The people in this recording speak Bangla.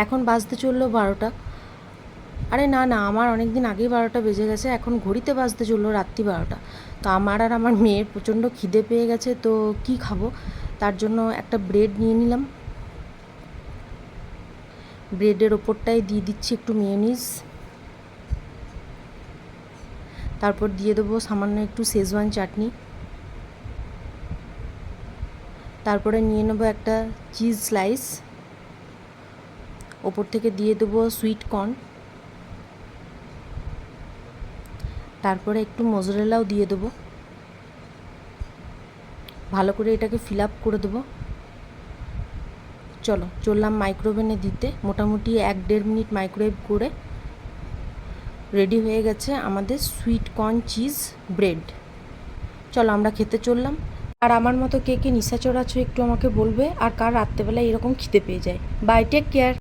এখন বাজতে চললো 12টা। আরে না না, আমার অনেক দিন আগেই 12টা বেজে গেছে, এখন ঘড়িতে বাজতে চললো রাত্রি 12টা। তো আমার আর আমার মেয়ের প্রচণ্ড খিদে পেয়ে গেছে, তো কি খাবো, তার জন্য একটা ব্রেড নিয়ে নিলাম। ব্রেডের ওপরটায় দিয়ে দিচ্ছি একটু মেয়োনিজ, তারপর দিয়ে দেবো সামান্য একটু শেজওয়ান চাটনি, তারপরে নিয়ে নেবো একটা চিজ স্লাইস, ওপর থেকে দিয়ে দেবো সুইট কর্ন, তারপরে একটু মোজারেলাও দিয়ে দেবো। ভালো করে এটাকে ফিল আপ করে দেবো। চলো চললাম মাইক্রোওভেনে দিতে। মোটামুটি 1-1.5 মিনিট মাইক্রোওয়েভ করে রেডি হয়ে গেছে আমাদের সুইট কর্ন চিজ ব্রেড। চলো আমরা খেতে চললাম। আর আমার মতো কে কে নিশাচর আছো একটু আমাকে বলবে, আর কার রাত্রেবেলায় এরকম খিদে পেয়ে যায়। Bye, take care.